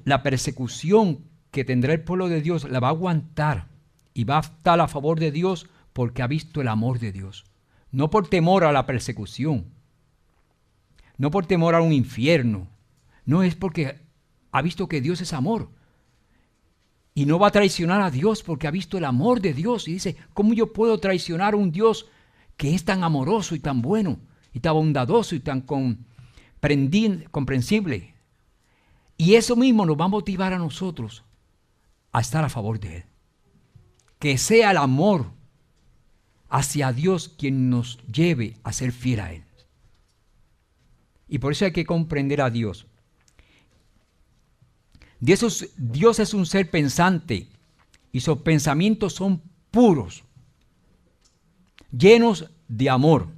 la persecución que tendrá el pueblo de Dios la va a aguantar y va a estar a favor de Dios porque ha visto el amor de Dios. No por temor a la persecución, no por temor a un infierno, no, es porque ha visto que Dios es amor. Y no va a traicionar a Dios porque ha visto el amor de Dios. Y dice, ¿cómo yo puedo traicionar a un Dios que es tan amoroso y tan bueno y tan bondadoso y tan comprensible? Y eso mismo nos va a motivar a nosotros a estar a favor de Él. Que sea el amor hacia Dios quien nos lleve a ser fiel a Él. Y por eso hay que comprender a Dios. Dios es un ser pensante y sus pensamientos son puros, llenos de amor.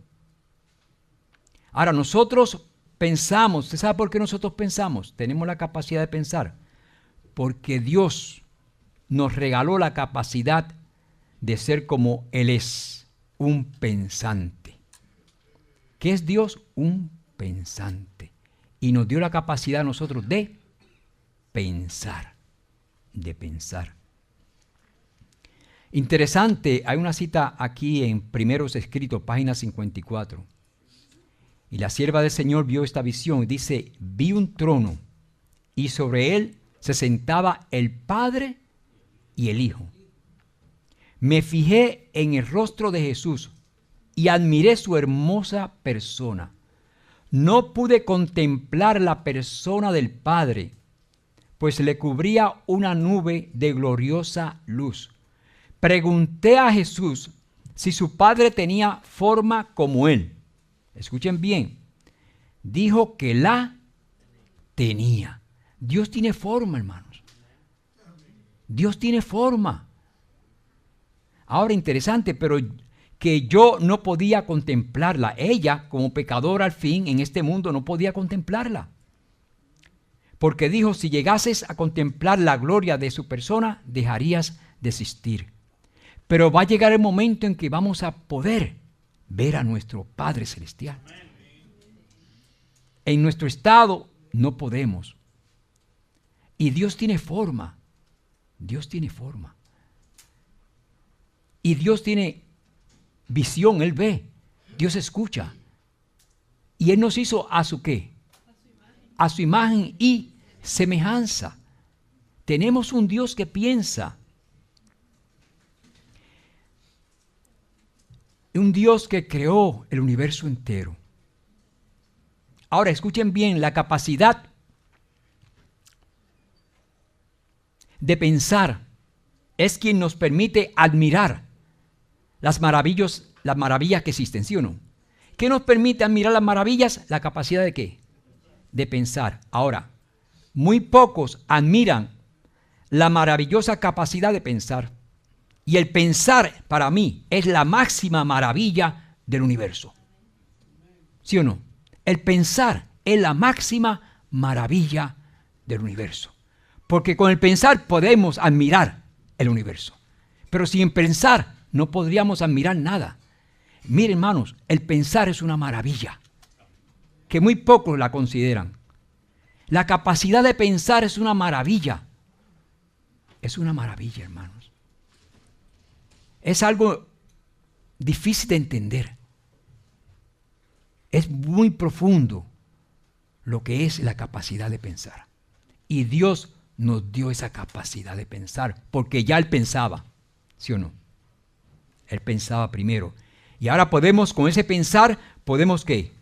Ahora nosotros pensamos, ¿usted sabe por qué nosotros pensamos? Tenemos la capacidad de pensar, porque Dios nos regaló la capacidad de ser como Él es, un pensante. ¿Qué es Dios? Un pensante. Y nos dio la capacidad a nosotros de pensar, Interesante, hay una cita aquí en Primeros Escritos, página 54. Y la sierva del Señor vio esta visión y dice, vi un trono y sobre él se sentaba el Padre y el Hijo. Me fijé en el rostro de Jesús y admiré su hermosa persona. No pude contemplar la persona del Padre, pues le cubría una nube de gloriosa luz. Pregunté a Jesús si su Padre tenía forma como Él. Escuchen bien. Dijo que la tenía. Dios tiene forma, hermanos. Dios tiene forma. Ahora, interesante, pero que yo no podía contemplarla. Ella, como pecadora al fin, en este mundo no podía contemplarla. Porque dijo, si llegases a contemplar la gloria de su persona, dejarías de existir. Pero va a llegar el momento en que vamos a poder ver a nuestro Padre Celestial. En nuestro estado no podemos. Y Dios tiene forma. Dios tiene forma. Y Dios tiene visión, Él ve. Dios escucha. Y Él nos hizo a su ¿qué? A su imagen y semejanza. Tenemos un Dios que piensa. Un Dios que creó el universo entero. Ahora escuchen bien, la capacidad de pensar es quien nos permite admirar las maravillas que existen, ¿sí o no? ¿Qué nos permite admirar las maravillas? La capacidad de ¿qué? De pensar. Ahora, muy pocos admiran la maravillosa capacidad de pensar. Y el pensar, para mí, es la máxima maravilla del universo. ¿Sí o no? El pensar es la máxima maravilla del universo. Porque con el pensar podemos admirar el universo. Pero sin pensar no podríamos admirar nada. Miren, hermanos, el pensar es una maravilla que muy pocos la consideran. La capacidad de pensar es una maravilla. Es una maravilla, hermanos. Es algo difícil de entender. Es muy profundo lo que es la capacidad de pensar. Y Dios nos dio esa capacidad de pensar, porque ya Él pensaba, ¿sí o no? Él pensaba primero. Y ahora podemos, con ese pensar, podemos ¿qué?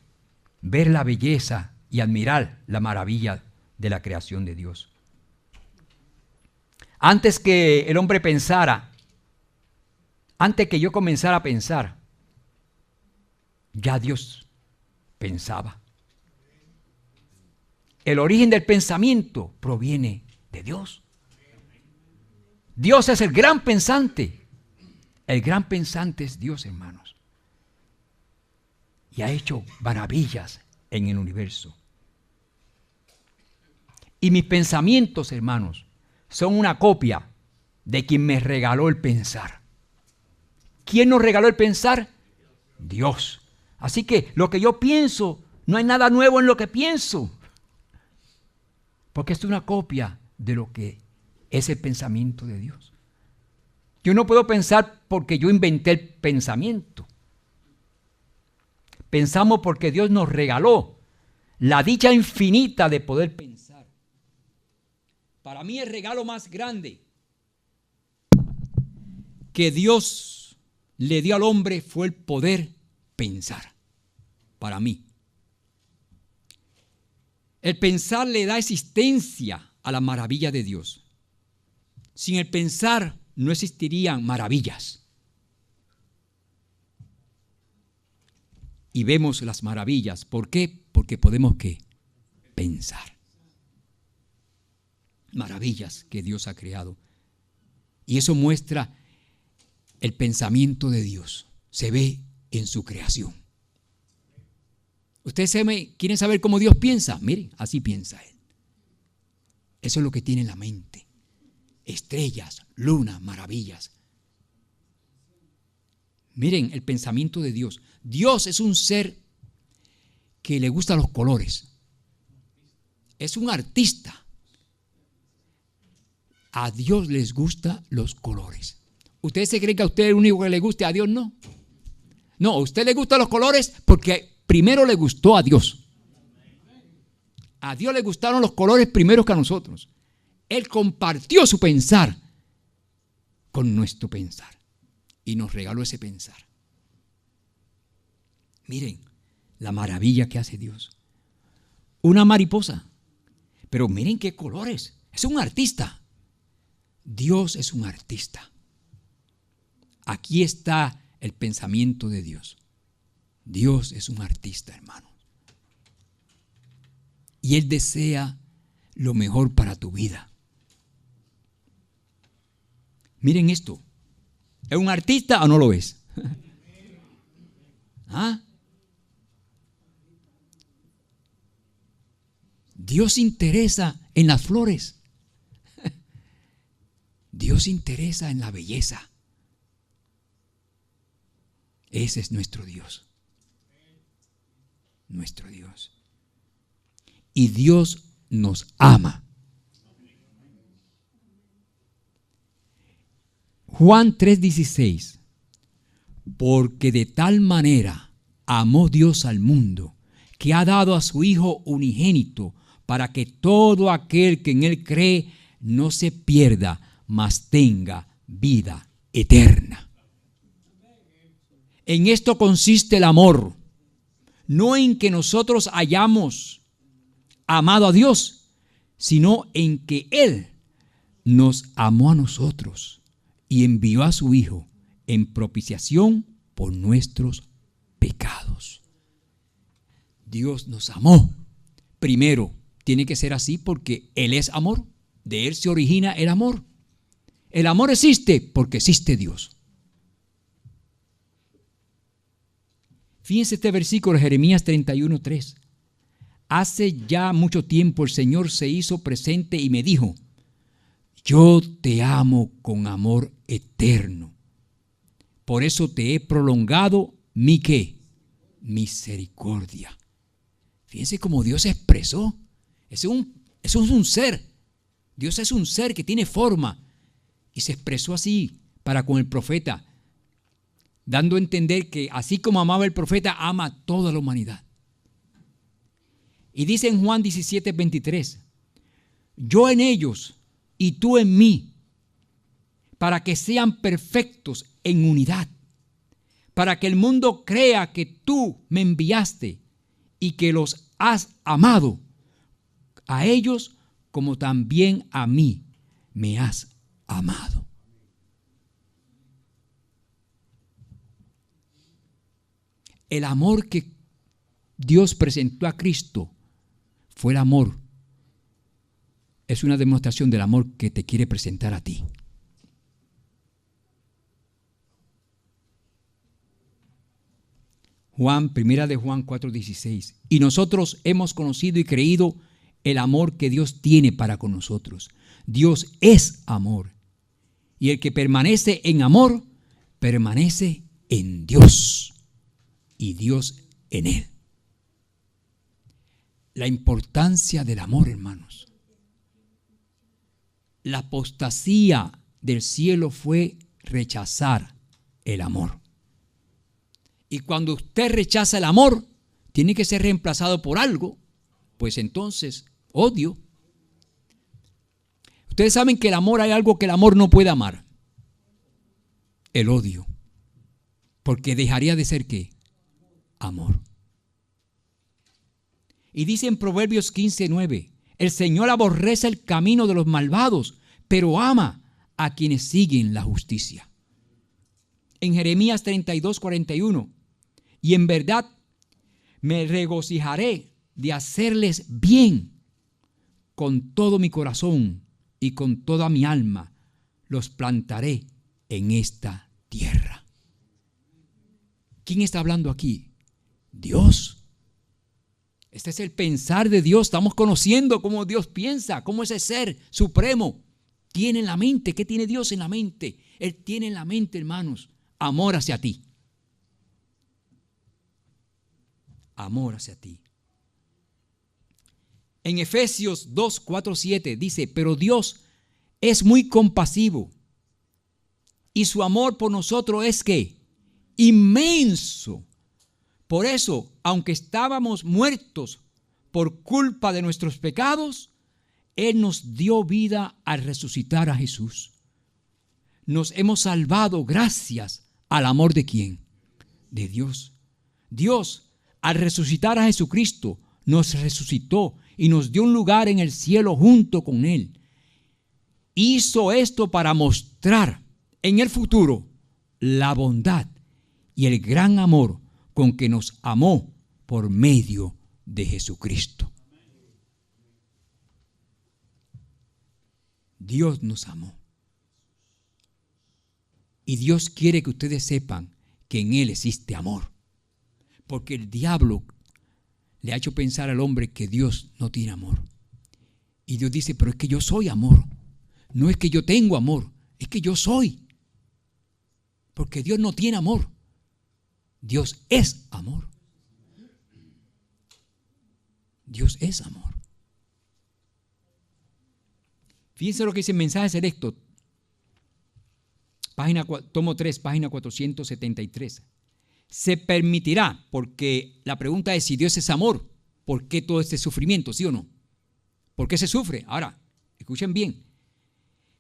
Ver la belleza y admirar la maravilla de la creación de Dios. Antes que el hombre pensara, antes que yo comenzara a pensar, ya Dios pensaba. El origen del pensamiento proviene de Dios. Dios es el gran pensante. El gran pensante es Dios, hermanos. Y ha hecho maravillas en el universo. Y mis pensamientos, hermanos, son una copia de quien me regaló el pensar. ¿Quién nos regaló el pensar? Dios. Así que lo que yo pienso, no hay nada nuevo en lo que pienso. Porque es una copia de lo que es el pensamiento de Dios. Yo no puedo pensar porque yo inventé el pensamiento. Pensamos porque Dios nos regaló la dicha infinita de poder pensar. Para mí el regalo más grande que Dios le dio al hombre fue el poder pensar. Para mí. El pensar le da existencia a la maravilla de Dios. Sin el pensar no existirían maravillas. Y vemos las maravillas. ¿Por qué? Porque podemos ¿qué? Pensar. Maravillas que Dios ha creado. Y eso muestra el pensamiento de Dios. Se ve en su creación. Ustedes quieren saber cómo Dios piensa. Miren, así piensa Él. Eso es lo que tiene en la mente. Estrellas, luna, maravillas. Miren el pensamiento de Dios. Dios es un ser que le gustan los colores. Es un artista. A Dios les gustan los colores. ¿Ustedes se creen que a usted es el único que le guste? A Dios no. No, a usted le gustan los colores porque primero le gustó a Dios. A Dios le gustaron los colores primero que a nosotros. Él compartió su pensar con nuestro pensar y nos regaló ese pensar. Miren la maravilla que hace Dios. Una mariposa, pero miren qué colores. Es un artista. Dios es un artista. Aquí está el pensamiento de Dios. Dios es un artista, hermano. Y Él desea lo mejor para tu vida. Miren esto. ¿Es un artista o no lo es? ¿Ah? Dios se interesa en las flores. Dios se interesa en la belleza. Ese es nuestro Dios. Nuestro Dios. Y Dios nos ama. Juan 3:16. Porque de tal manera amó Dios al mundo, que ha dado a su Hijo unigénito, para que todo aquel que en Él cree no se pierda, mas tenga vida eterna. En esto consiste el amor, no en que nosotros hayamos amado a Dios, sino en que Él nos amó a nosotros y envió a su Hijo en propiciación por nuestros pecados. Dios nos amó. Primero, tiene que ser así porque Él es amor. De Él se origina el amor. El amor existe porque existe Dios. Fíjense este versículo de Jeremías 31:3. Hace ya mucho tiempo el Señor se hizo presente y me dijo: yo te amo con amor eterno. Por eso te he prolongado mi ¿qué? Misericordia. Fíjense cómo Dios se expresó. Eso es un ser. Dios es un ser que tiene forma. Y se expresó así para con el profeta, dando a entender que así como amaba el profeta, ama a toda la humanidad. Y dice en Juan 17:23, yo en ellos y tú en mí, para que sean perfectos en unidad, para que el mundo crea que tú me enviaste y que los has amado a ellos como también a mí me has amado. El amor que Dios presentó a Cristo fue el amor. Es una demostración del amor que te quiere presentar a ti. Primera de Juan 4:16. Y nosotros hemos conocido y creído el amor que Dios tiene para con nosotros. Dios es amor. Y el que permanece en amor, permanece en Dios. Y Dios en él. La importancia del amor, hermanos. la apostasía del cielo fue rechazar el amor. Y cuando usted rechaza el amor, tiene que ser reemplazado por algo, pues entonces, odio. Ustedes saben que el amor, hay algo que el amor no puede amar. El odio. Porque dejaría de ser ¿qué? Amor. Y dice en Proverbios 15:9, el Señor aborrece el camino de los malvados, pero ama a quienes siguen la justicia. En Jeremías 32:41, y en verdad me regocijaré de hacerles bien con todo mi corazón y con toda mi alma, los plantaré en esta tierra. ¿Quién está hablando aquí? Dios. Este es el pensar de Dios. Estamos conociendo cómo Dios piensa, cómo ese ser supremo tiene en la mente. ¿Qué tiene Dios en la mente? Él tiene en la mente, hermanos, amor hacia ti. Amor hacia ti. En Efesios 2:4-7 dice, pero Dios es muy compasivo y su amor por nosotros es ¿qué? Inmenso. Por eso, aunque estábamos muertos por culpa de nuestros pecados, Él nos dio vida al resucitar a Jesús. Nos hemos salvado gracias al amor de ¿quién? De Dios. Dios, al resucitar a Jesucristo, nos resucitó y nos dio un lugar en el cielo junto con Él. Hizo esto para mostrar en el futuro la bondad y el gran amor con que nos amó por medio de Jesucristo. Dios nos amó. Y Dios quiere que ustedes sepan que en Él existe amor. Porque el diablo le ha hecho pensar al hombre que Dios no tiene amor. Y Dios dice, pero es que yo soy amor. No es que yo tengo amor, es que yo soy. Porque Dios no tiene amor. Dios es amor. Dios es amor. Fíjense lo que dice el mensaje selecto. Tomo 3, página 473. Se permitirá, porque la pregunta es si Dios es amor, ¿por qué todo este sufrimiento? ¿Sí o no? ¿Por qué se sufre? Ahora, escuchen bien.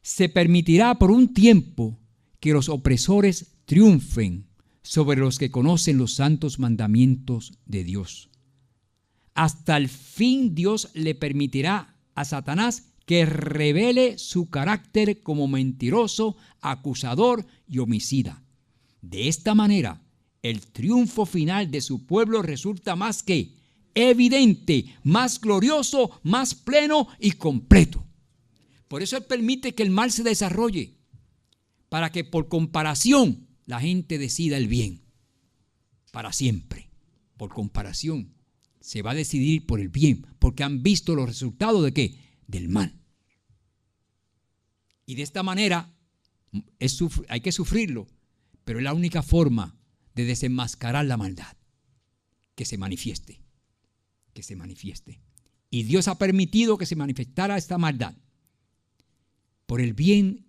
Se permitirá por un tiempo que los opresores triunfen sobre los que conocen los santos mandamientos de Dios. Hasta el fin Dios le permitirá a Satanás que revele su carácter como mentiroso, acusador y homicida. De esta manera, el triunfo final de su pueblo resulta más que evidente, más glorioso, más pleno y completo. Por eso Él permite que el mal se desarrolle, para que por comparación la gente decida el bien. Para siempre, por comparación, se va a decidir por el bien, porque han visto los resultados de ¿qué? Del mal. Y de esta manera hay que sufrirlo, pero es la única forma de desenmascarar la maldad, que se manifieste, que se manifieste. Y Dios ha permitido que se manifestara esta maldad por el bien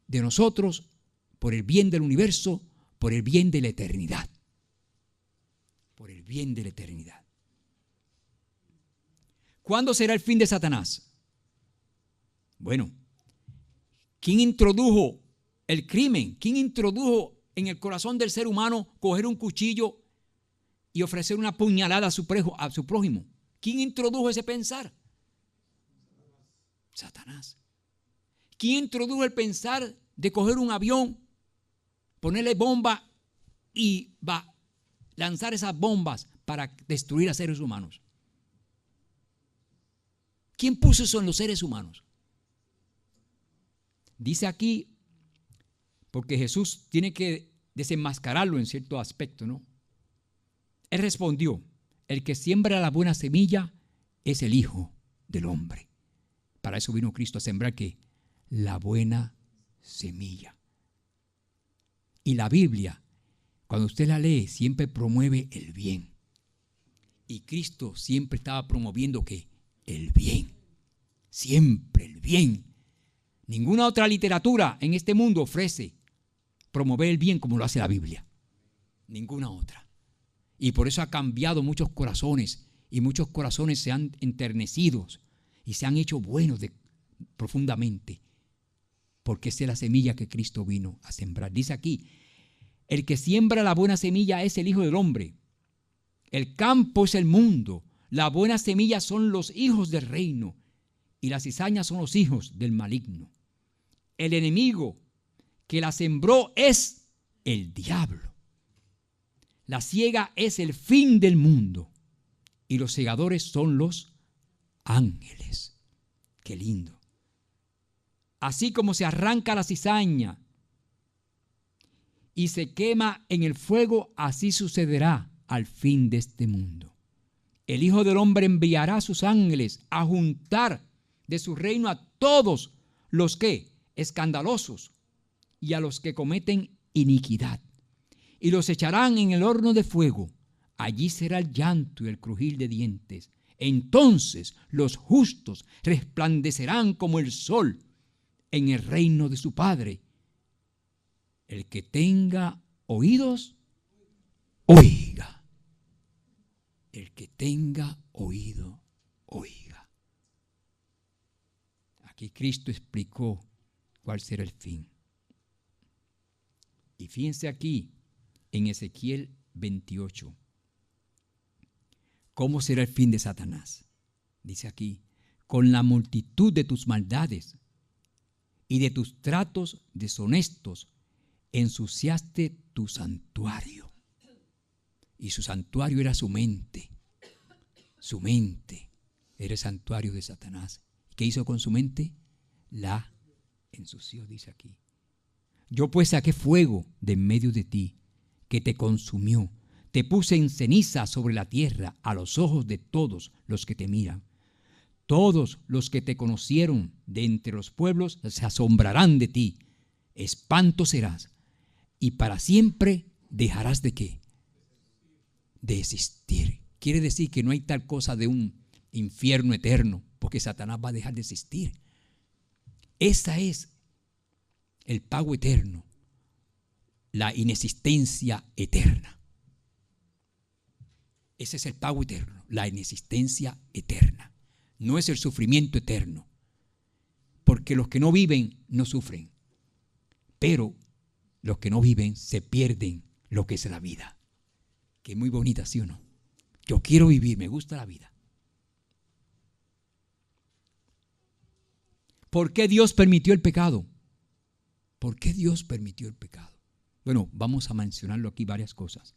de nosotros, por el bien del universo, por el bien de la eternidad. Por el bien de la eternidad. ¿Cuándo será el fin de Satanás? Bueno, ¿quién introdujo el crimen? ¿Quién introdujo en el corazón del ser humano coger un cuchillo y ofrecer una puñalada a su prójimo? ¿Quién introdujo ese pensar? Satanás. ¿Quién introdujo el pensar de coger un avión, ponerle bomba y lanzar esas bombas para destruir a seres humanos? ¿Quién puso eso en los seres humanos? Dice aquí, porque Jesús tiene que desenmascararlo en cierto aspecto, ¿no? Él respondió, el que siembra la buena semilla es el Hijo del Hombre. Para eso vino Cristo, a sembrar ¿qué? La buena semilla. Y la Biblia, cuando usted la lee, siempre promueve el bien. Y Cristo siempre estaba promoviendo ¿qué? El bien. Siempre el bien. Ninguna otra literatura en este mundo ofrece promover el bien como lo hace la Biblia. Ninguna otra. Y por eso ha cambiado muchos corazones, y muchos corazones se han enternecido y se han hecho buenos profundamente, porque esa es la semilla que Cristo vino a sembrar. Dice aquí, el que siembra la buena semilla es el Hijo del Hombre. El campo es el mundo. La buena semilla son los hijos del reino, y las cizañas son los hijos del maligno. El enemigo que la sembró es el diablo. La siega es el fin del mundo, y los segadores son los ángeles. Qué lindo. Así como se arranca la cizaña y se quema en el fuego, así sucederá al fin de este mundo. El Hijo del Hombre enviará a sus ángeles a juntar de su reino a todos los que escandalosos y a los que cometen iniquidad, y los echarán en el horno de fuego. Allí será el llanto y el crujir de dientes. Entonces los justos resplandecerán como el sol en el reino de su Padre. El que tenga oídos, oiga. El que tenga oído, oiga. Aquí Cristo explicó cuál será el fin. Y fíjense aquí en Ezequiel 28. ¿Cómo será el fin de Satanás? Dice aquí, con la multitud de tus maldades y de tus tratos deshonestos, ensuciaste tu santuario. Y su santuario era su mente. Su mente era el santuario de Satanás. ¿Qué hizo con su mente? La ensució, dice aquí. Yo pues saqué fuego de en medio de ti, que te consumió. Te puse en ceniza sobre la tierra a los ojos de todos los que te miran. Todos los que te conocieron de entre los pueblos se asombrarán de ti. Espanto serás, y para siempre dejarás de ¿qué? De existir. Quiere decir que no hay tal cosa de un infierno eterno, porque Satanás va a dejar de existir. Esa es el pago eterno, la inexistencia eterna. Ese es el pago eterno, la inexistencia eterna. No es el sufrimiento eterno, porque los que no viven no sufren, pero los que no viven se pierden lo que es la vida. Que es muy bonita, ¿sí o no? Yo quiero vivir, me gusta la vida. ¿Por qué Dios permitió el pecado? ¿Por qué Dios permitió el pecado? Bueno, vamos a mencionarlo aquí varias cosas.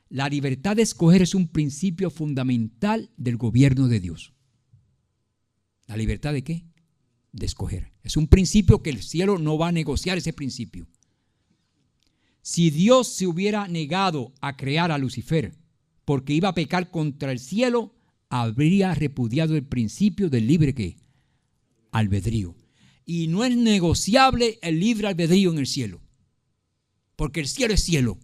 La libertad de escoger es un principio fundamental del gobierno de Dios. ¿La libertad de qué? De escoger. Es un principio que el cielo no va a negociar, ese principio. Si Dios se hubiera negado a crear a Lucifer porque iba a pecar contra el cielo, habría repudiado el principio del libre ¿qué? Albedrío. Y no es negociable el libre albedrío en el cielo, porque el cielo es cielo.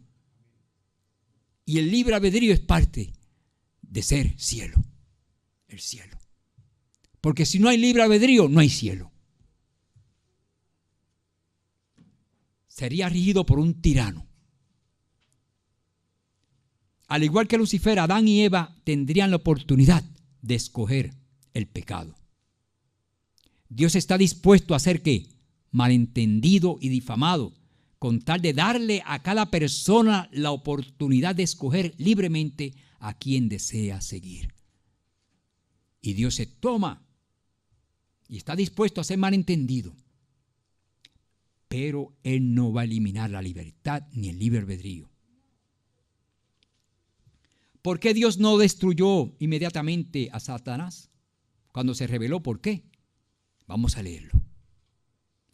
Y el libre albedrío es parte de ser cielo, el cielo. Porque si no hay libre albedrío, no hay cielo. Sería regido por un tirano. Al igual que Lucifer, Adán y Eva tendrían la oportunidad de escoger el pecado. Dios está dispuesto a ser ¿qué? Malentendido y difamado, con tal de darle a cada persona la oportunidad de escoger libremente a quien desea seguir. Y Dios se toma y está dispuesto a ser malentendido, pero Él no va a eliminar la libertad ni el libre albedrío. ¿Por qué Dios no destruyó inmediatamente a Satanás cuando se rebeló? ¿Por qué? Vamos a leerlo.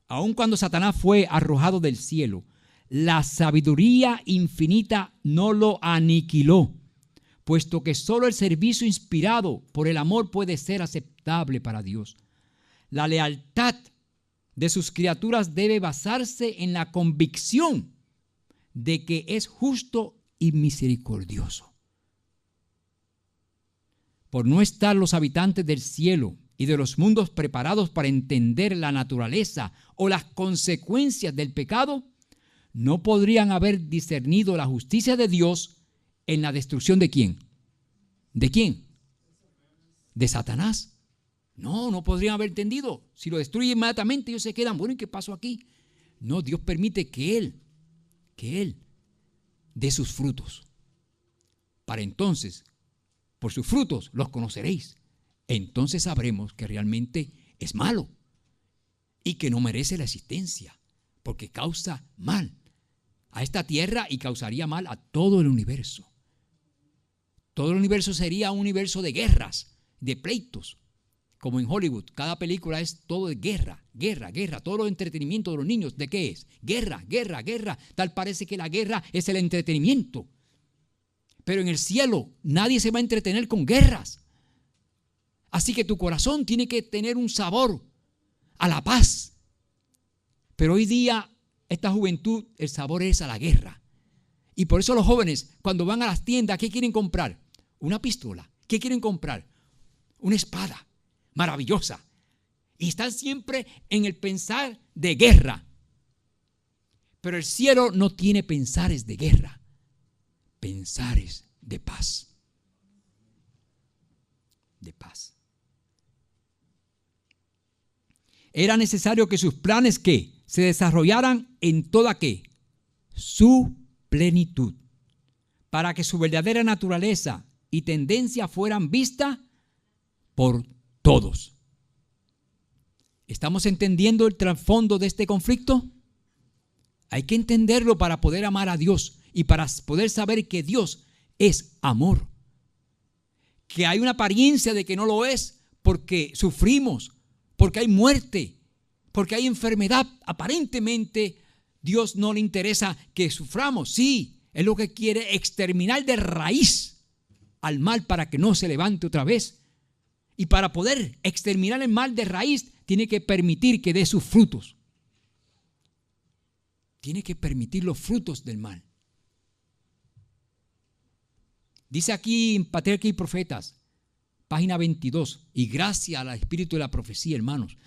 Aun cuando Satanás fue arrojado del cielo, la sabiduría infinita no lo aniquiló, puesto que solo el servicio inspirado por el amor puede ser aceptable para Dios. La lealtad de sus criaturas debe basarse en la convicción de que es justo y misericordioso. Por no estar los habitantes del cielo y de los mundos preparados para entender la naturaleza o las consecuencias del pecado, no podrían haber discernido la justicia de Dios en la destrucción ¿de quién? ¿De quién? ¿De Satanás? No podrían haber entendido. Si lo destruye inmediatamente, ellos se quedan, bueno, ¿y qué pasó aquí? No, Dios permite que Él dé sus frutos. Para entonces, por sus frutos los conoceréis. Entonces sabremos que realmente es malo y que no merece la existencia, porque causa mal a esta tierra y causaría mal a todo el universo. Todo el universo sería un universo de guerras, de pleitos, como en Hollywood. Cada película es todo de guerra, guerra, guerra. Todo el entretenimiento de los niños, ¿de qué es? Guerra, guerra, guerra. Tal parece que la guerra es el entretenimiento. Pero en el cielo nadie se va a entretener con guerras. Así que tu corazón tiene que tener un sabor a la paz. Pero hoy día, esta juventud, el sabor es a la guerra. Y por eso los jóvenes, cuando van a las tiendas, ¿qué quieren comprar? Una pistola. ¿Qué quieren comprar? Una espada maravillosa. Y están siempre en el pensar de guerra. Pero el cielo no tiene pensares de guerra, pensares de paz. De paz. Era necesario que sus planes ¿qué? Se desarrollaran en toda ¿qué? Su plenitud, para que su verdadera naturaleza y tendencia fueran vistas por todos. ¿Estamos entendiendo el trasfondo de este conflicto? Hay que entenderlo para poder amar a Dios y para poder saber que Dios es amor. Que hay una apariencia de que no lo es porque sufrimos, porque hay muerte, porque hay enfermedad. Aparentemente Dios no le interesa que suframos. Sí, Él lo que quiere es exterminar de raíz al mal para que no se levante otra vez. Y para poder exterminar el mal de raíz, tiene que permitir que dé sus frutos. Tiene que permitir los frutos del mal. Dice aquí en Patriarcas y Profetas, página 22, y gracias al espíritu de la profecía, hermanos,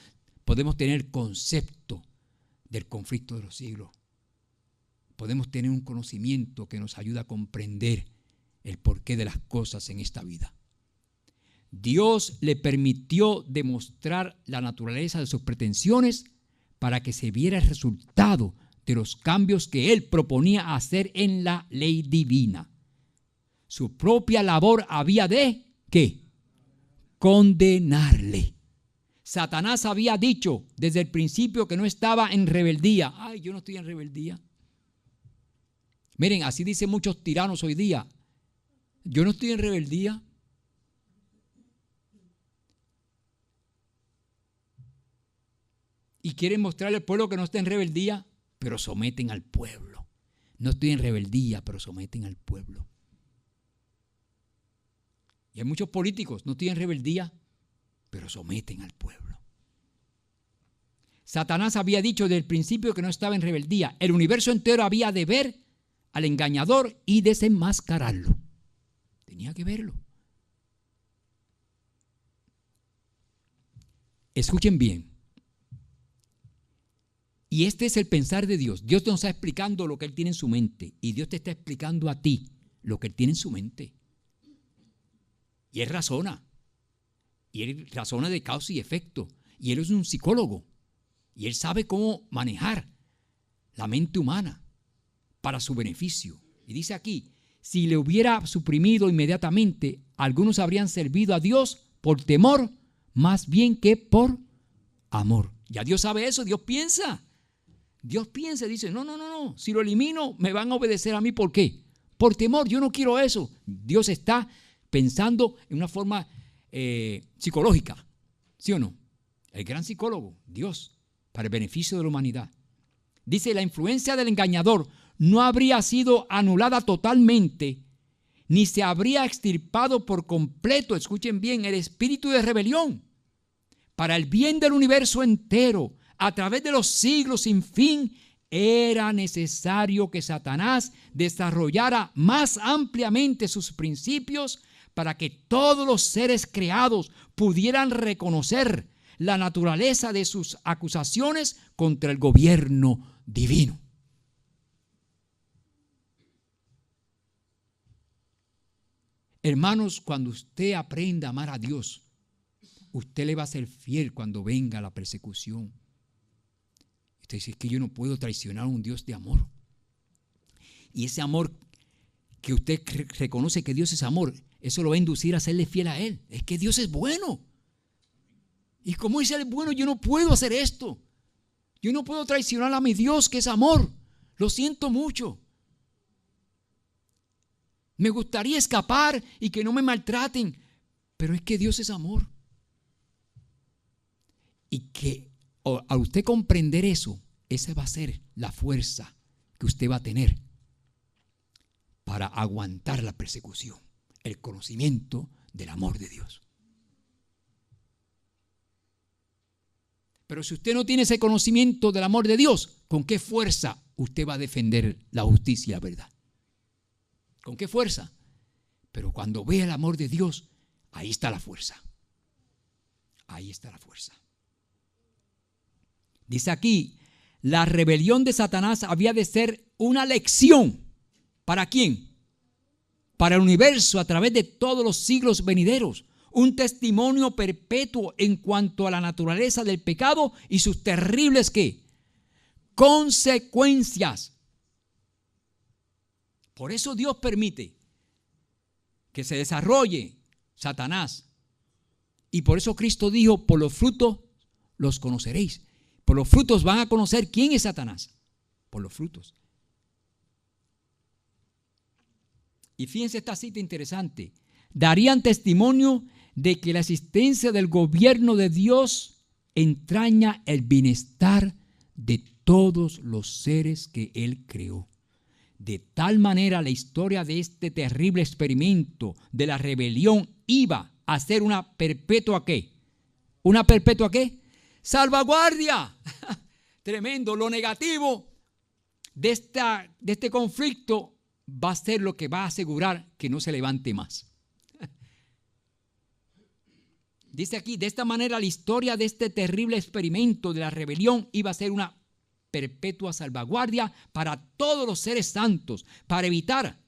podemos tener concepto del conflicto de los siglos. Podemos tener un conocimiento que nos ayuda a comprender el porqué de las cosas en esta vida. Dios le permitió demostrar la naturaleza de sus pretensiones para que se viera el resultado de los cambios que Él proponía hacer en la ley divina. Su propia labor había de, ¿qué? Condenarle. Satanás había dicho desde el principio que no estaba en rebeldía. Ay, yo no estoy en rebeldía. Miren, así dicen muchos tiranos hoy día. Yo no estoy en rebeldía. Y quieren mostrarle al pueblo que no está en rebeldía, pero someten al pueblo. No estoy en rebeldía, pero someten al pueblo. Y hay muchos políticos, no estoy en rebeldía, pero someten al pueblo. Satanás había dicho desde el principio que no estaba en rebeldía. El universo entero había de ver al engañador y desenmascararlo. Tenía que verlo. Escuchen bien. Y este es el pensar de Dios. Dios te está explicando lo que Él tiene en su mente. Y Dios te está explicando a ti lo que Él tiene en su mente. Y Él razona. Y Él razona de causa y efecto. Y Él es un psicólogo. Y Él sabe cómo manejar la mente humana para su beneficio. Y dice aquí, si le hubiera suprimido inmediatamente, algunos habrían servido a Dios por temor, más bien que por amor. Ya Dios sabe eso, Dios piensa. Dios piensa y dice, no, si lo elimino me van a obedecer a mí. ¿Por qué? Por temor, yo no quiero eso. Dios está pensando en una forma psicológica, ¿sí o no? El gran psicólogo, Dios, para el beneficio de la humanidad. Dice, la influencia del engañador no habría sido anulada totalmente, ni se habría extirpado por completo, escuchen bien, el espíritu de rebelión. Para el bien del universo entero, a través de los siglos sin fin, era necesario que Satanás desarrollara más ampliamente sus principios para que todos los seres creados pudieran reconocer la naturaleza de sus acusaciones contra el gobierno divino. Hermanos, cuando usted aprenda a amar a Dios, usted le va a ser fiel cuando venga la persecución. Usted dice, es que yo no puedo traicionar a un Dios de amor. Y ese amor que usted reconoce que Dios es amor, eso lo va a inducir a serle fiel a Él. Es que Dios es bueno. Y como dice Él es bueno, yo no puedo hacer esto. Yo no puedo traicionar a mi Dios que es amor. Lo siento mucho. Me gustaría escapar y que no me maltraten, pero es que Dios es amor. Y que al usted comprender eso, esa va a ser la fuerza que usted va a tener para aguantar la persecución, el conocimiento del amor de Dios. Pero si usted no tiene ese conocimiento del amor de Dios, ¿con qué fuerza usted va a defender la justicia y la verdad? ¿Con qué fuerza? Pero cuando vea el amor de Dios, ahí está la fuerza. Ahí está la fuerza. Dice aquí, la rebelión de Satanás había de ser una lección. ¿Para quién? Para el universo a través de todos los siglos venideros. Un testimonio perpetuo en cuanto a la naturaleza del pecado y sus terribles ¿qué? Consecuencias. Por eso Dios permite que se desarrolle Satanás. Y por eso Cristo dijo, por los frutos los conoceréis. Por los frutos van a conocer quién es Satanás. Por los frutos. Y fíjense esta cita interesante. Darían testimonio de que la existencia del gobierno de Dios entraña el bienestar de todos los seres que Él creó. De tal manera la historia de este terrible experimento de la rebelión iba a ser una perpetua ¿qué? ¿Una perpetua qué? ¡Salvaguardia! Tremendo. Lo negativo de este conflicto va a ser lo que va a asegurar que no se levante más. Dice aquí, de esta manera la historia de este terrible experimento de la rebelión iba a ser una perpetua salvaguardia para todos los seres santos, para evitar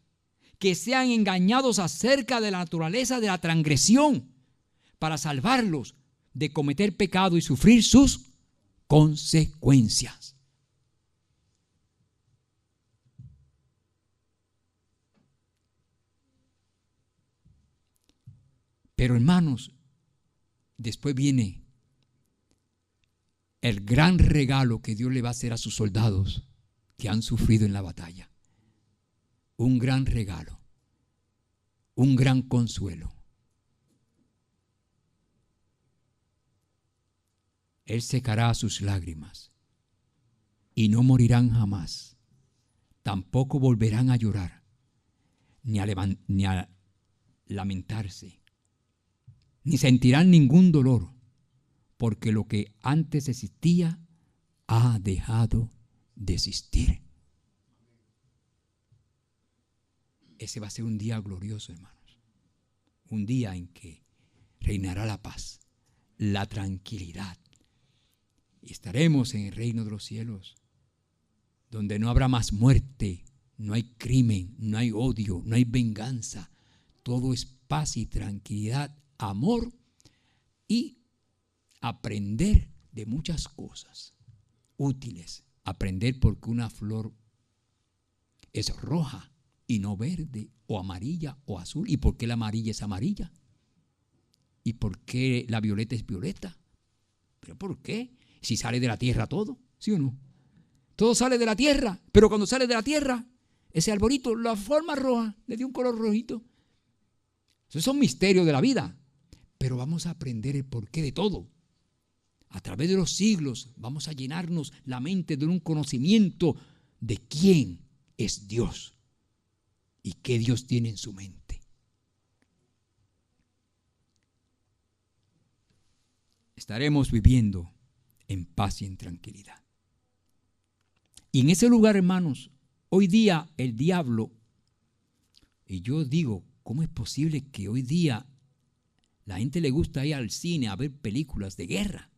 que sean engañados acerca de la naturaleza de la transgresión, para salvarlos de cometer pecado y sufrir sus consecuencias. Pero hermanos, después viene el gran regalo que Dios le va a hacer a sus soldados que han sufrido en la batalla. Un gran regalo, un gran consuelo. Él secará sus lágrimas y no morirán jamás. Tampoco volverán a llorar ni a lamentarse, ni sentirán ningún dolor, porque lo que antes existía ha dejado de existir. Ese va a ser un día glorioso, hermanos. Un día en que reinará la paz, la tranquilidad. Y estaremos en el reino de los cielos, donde no habrá más muerte, no hay crimen, no hay odio, no hay venganza. Todo es paz y tranquilidad, amor y aprender de muchas cosas útiles. Aprender porque una flor es roja y no verde o amarilla o azul. ¿Y por qué la amarilla es amarilla? ¿Y por qué la violeta es violeta? ¿Pero por qué? Si sale de la tierra todo, ¿sí o no? Todo sale de la tierra, pero cuando sale de la tierra, ese arbolito, la forma roja, le dio un color rojito. Esos son misterios de la vida. Pero vamos a aprender el porqué de todo. A través de los siglos vamos a llenarnos la mente de un conocimiento de quién es Dios y qué Dios tiene en su mente. Estaremos viviendo en paz y en tranquilidad. Y en ese lugar, hermanos, hoy día el diablo, y yo digo ¿cómo es posible que hoy día la gente le gusta ir al cine a ver películas de guerra?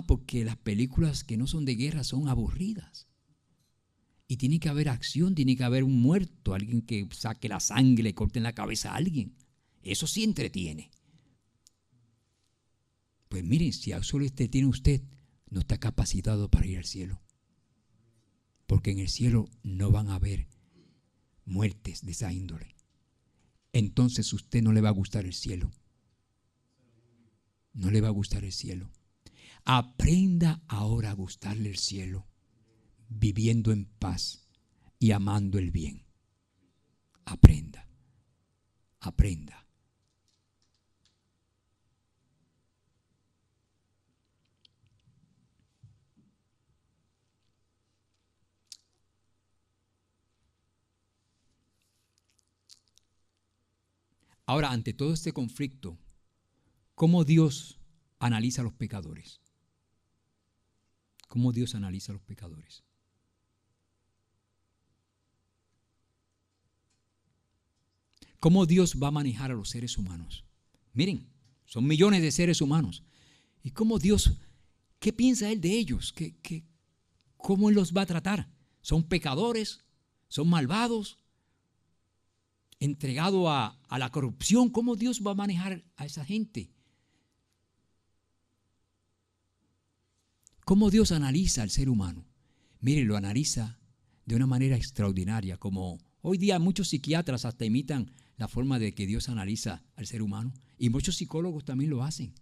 Porque las películas que no son de guerra son aburridas. Y tiene que haber acción, tiene que haber un muerto, alguien que saque la sangre, le corte en la cabeza a alguien. Eso sí entretiene. Pues miren, si eso le entretiene a usted, no está capacitado para ir al cielo. Porque en el cielo no van a haber muertes de esa índole. Entonces usted no le va a gustar el cielo. No le va a gustar el cielo. Aprenda ahora a gustarle el cielo, viviendo en paz y amando el bien. Aprenda. Aprenda. Ahora, ante todo este conflicto, ¿cómo Dios analiza a los pecadores? ¿Cómo Dios analiza a los pecadores? ¿Cómo Dios va a manejar a los seres humanos? Miren, son millones de seres humanos. ¿Y cómo Dios, qué piensa Él de ellos? ¿Cómo Él los va a tratar? ¿Son pecadores? ¿Son malvados? ¿Entregados a la corrupción? ¿Cómo Dios va a manejar a esa gente? ¿Cómo Dios analiza al ser humano? Mire, lo analiza de una manera extraordinaria, como hoy día muchos psiquiatras hasta imitan la forma de que Dios analiza al ser humano, y muchos psicólogos también lo hacen.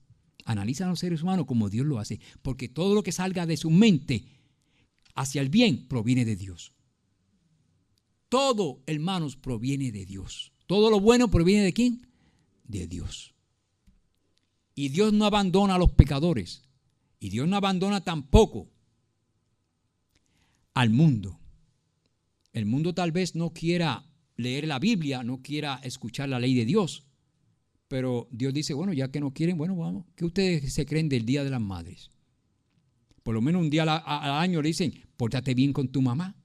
Analizan a los seres humanos como Dios lo hace, porque todo lo que salga de su mente hacia el bien proviene de Dios. Todo, hermanos, proviene de Dios. Todo lo bueno proviene de ¿quién? De Dios. Y Dios no abandona a los pecadores. Y Dios no abandona tampoco al mundo. El mundo tal vez no quiera leer la Biblia, no quiera escuchar la ley de Dios. Pero Dios dice, bueno, ya que no quieren, bueno, vamos. ¿Qué ustedes se creen del Día de las Madres? Por lo menos un día al año le dicen, pórtate bien con tu mamá.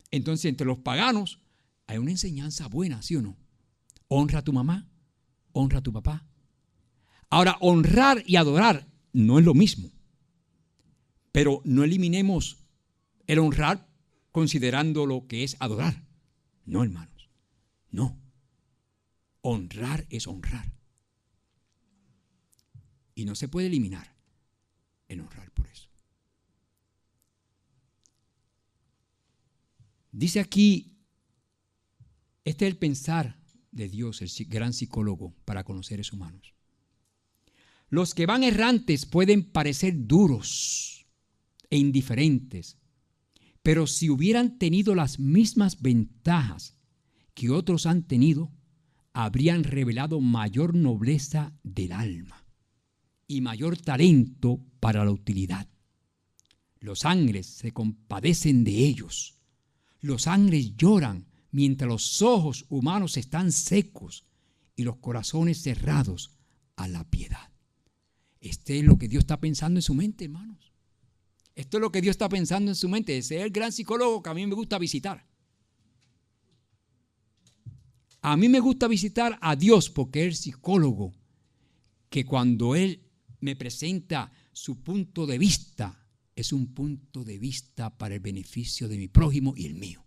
Entonces, entre los paganos hay una enseñanza buena, ¿sí o no? Honra a tu mamá, honra a tu papá. Ahora, honrar y adorar no es lo mismo. Pero no eliminemos el honrar considerando lo que es adorar. No, hermanos, no. Honrar es honrar. Y no se puede eliminar el honrar por eso. Dice aquí, este es el pensar de Dios, el gran psicólogo para con los seres humanos. Los que van errantes pueden parecer duros e indiferentes, pero si hubieran tenido las mismas ventajas que otros han tenido, habrían revelado mayor nobleza del alma y mayor talento para la utilidad. Los ángeles se compadecen de ellos. Los ángeles lloran mientras los ojos humanos están secos y los corazones cerrados a la piedad. Este es lo que Dios está pensando en su mente, hermanos. Esto es lo que Dios está pensando en su mente. Ese es el gran psicólogo que a mí me gusta visitar. A mí me gusta visitar a Dios porque es el psicólogo que cuando Él me presenta su punto de vista, es un punto de vista para el beneficio de mi prójimo y el mío.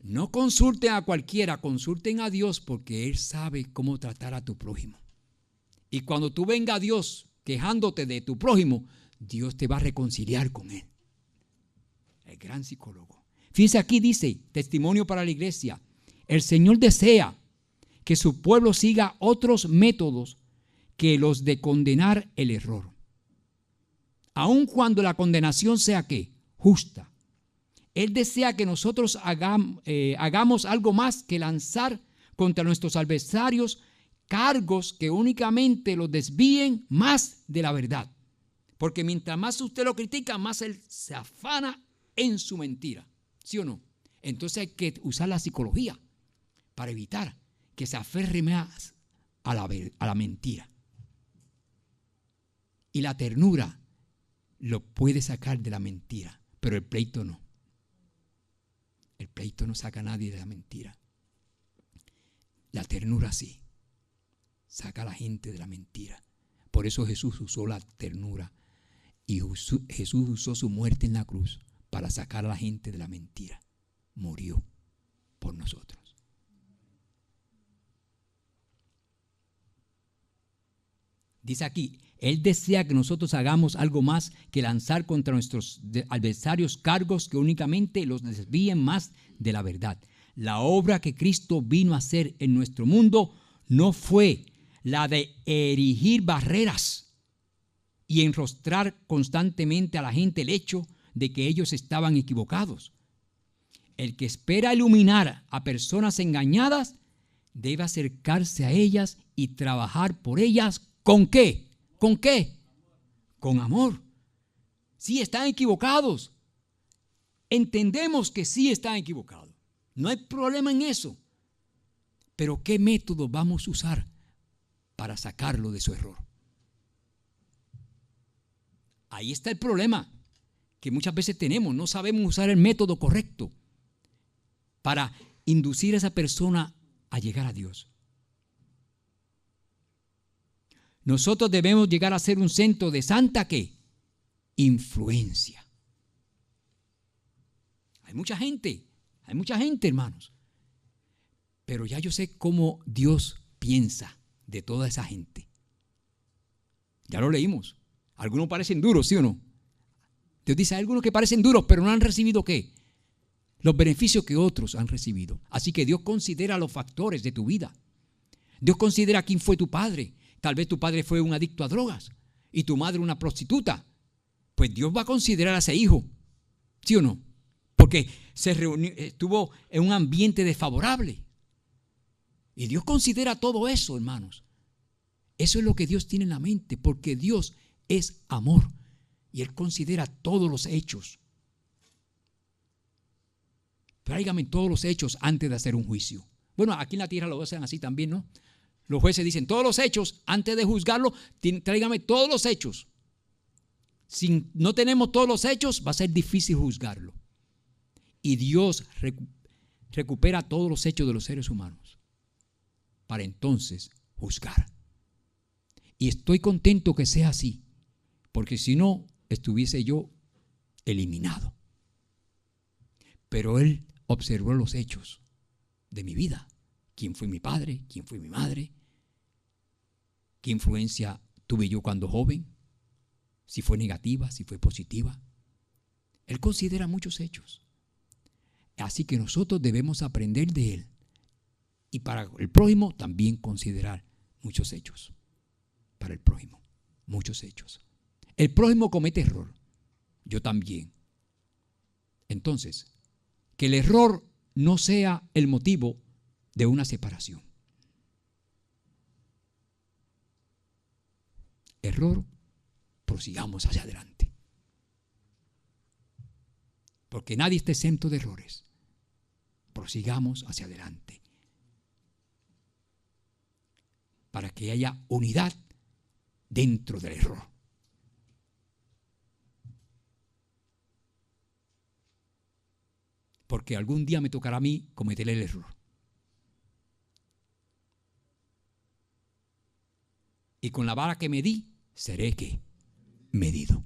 No consulten a cualquiera, consulten a Dios porque Él sabe cómo tratar a tu prójimo. Y cuando tú vengas a Dios quejándote de tu prójimo, Dios te va a reconciliar con Él. El gran psicólogo. Fíjense aquí dice, testimonio para la iglesia. El Señor desea que su pueblo siga otros métodos que los de condenar el error. Aun cuando la condenación sea ¿qué? Justa. Él desea que nosotros hagamos algo más que lanzar contra nuestros adversarios cargos que únicamente los desvíen más de la verdad. Porque mientras más usted lo critica, más él se afana en su mentira. ¿Sí o no? Entonces hay que usar la psicología para evitar que se aferre más a la mentira. Y la ternura lo puede sacar de la mentira, pero el pleito no. El pleito no saca a nadie de la mentira. La ternura sí, saca a la gente de la mentira. Por eso Jesús usó la ternura y Jesús usó su muerte en la cruz para sacar a la gente de la mentira. Murió por nosotros. Dice aquí, Él desea que nosotros hagamos algo más que lanzar contra nuestros adversarios cargos que únicamente los desvíen más de la verdad. La obra que Cristo vino a hacer en nuestro mundo no fue la de erigir barreras y enrostrar constantemente a la gente el hecho de que ellos estaban equivocados. El que espera iluminar a personas engañadas debe acercarse a ellas y trabajar por ellas. ¿Con qué? ¿Con qué? Con amor. Sí, están equivocados. Entendemos que sí están equivocados. No hay problema en eso. Pero ¿qué método vamos a usar para sacarlo de su error? Ahí está el problema que muchas veces tenemos. No sabemos usar el método correcto para inducir a esa persona a llegar a Dios. Nosotros debemos llegar a ser un centro de santa ¿qué? Influencia. Hay mucha gente, hermanos. Pero ya yo sé cómo Dios piensa de toda esa gente. Ya lo leímos. Algunos parecen duros, ¿sí o no? Dios dice, hay algunos que parecen duros, pero no han recibido ¿qué? Los beneficios que otros han recibido. Así que Dios considera los factores de tu vida. Dios considera quién fue tu padre. Tal vez tu padre fue un adicto a drogas y tu madre una prostituta. Pues Dios va a considerar a ese hijo, ¿sí o no? Porque estuvo en un ambiente desfavorable. Y Dios considera todo eso, hermanos. Eso es lo que Dios tiene en la mente, porque Dios es amor y Él considera todos los hechos. Tráigame todos los hechos antes de hacer un juicio. Bueno, aquí en la tierra lo hacen así también, ¿no? Los jueces dicen todos los hechos, antes de juzgarlo, tráigame todos los hechos. Si no tenemos todos los hechos, va a ser difícil juzgarlo. Y Dios recupera todos los hechos de los seres humanos para entonces juzgar. Y estoy contento que sea así, porque si no, estuviese yo eliminado. Pero Él observó los hechos de mi vida. ¿Quién fue mi padre? ¿Quién fue mi madre? ¿Qué influencia tuve yo cuando joven? Si fue negativa, si fue positiva. Él considera muchos hechos. Así que nosotros debemos aprender de Él. Y para el prójimo también considerar muchos hechos. Para el prójimo, muchos hechos. El prójimo comete error. Yo también. Entonces, que el error no sea el motivo de una separación. Error, prosigamos hacia adelante. Porque nadie está exento de errores. Prosigamos hacia adelante. Para que haya unidad dentro del error. Porque algún día me tocará a mí cometer el error. Y con la vara que me di, seré ¿qué? Medido.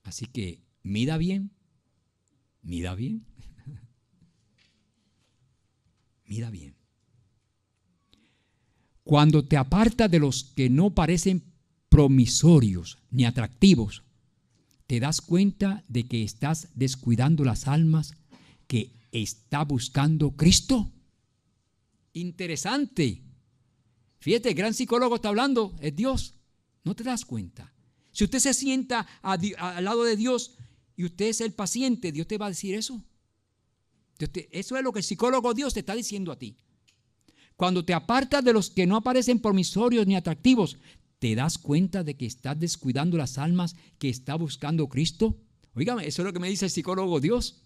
Así que mida bien. Mida bien. Mida bien. Cuando te apartas de los que no parecen promisorios ni atractivos, ¿te das cuenta de que estás descuidando las almas que está buscando Cristo? Interesante. Fíjate, el gran psicólogo está hablando, es Dios. ¿No te das cuenta? Si usted se sienta al lado de Dios y usted es el paciente, Dios te va a decir eso. Eso es lo que el psicólogo Dios te está diciendo a ti. Cuando te apartas de los que no aparecen promisorios ni atractivos, ¿te das cuenta de que estás descuidando las almas que está buscando Cristo? Óigame, eso es lo que me dice el psicólogo Dios.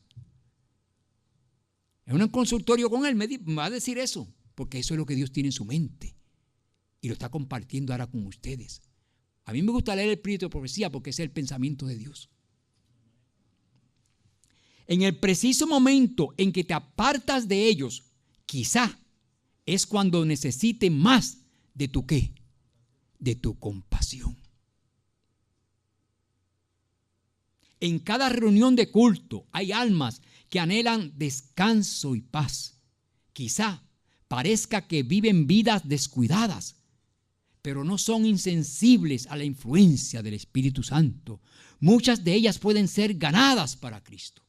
En un consultorio con él me va a decir eso, porque eso es lo que Dios tiene en su mente y lo está compartiendo ahora con ustedes. A mí me gusta leer el Espíritu de Profecía porque ese es el pensamiento de Dios. En el preciso momento en que te apartas de ellos, quizá es cuando necesite más de tu ¿qué? De tu compasión. En cada reunión de culto hay almas que anhelan descanso y paz. Quizá parezca que viven vidas descuidadas, pero no son insensibles a la influencia del Espíritu Santo. Muchas de ellas pueden ser ganadas para Cristo,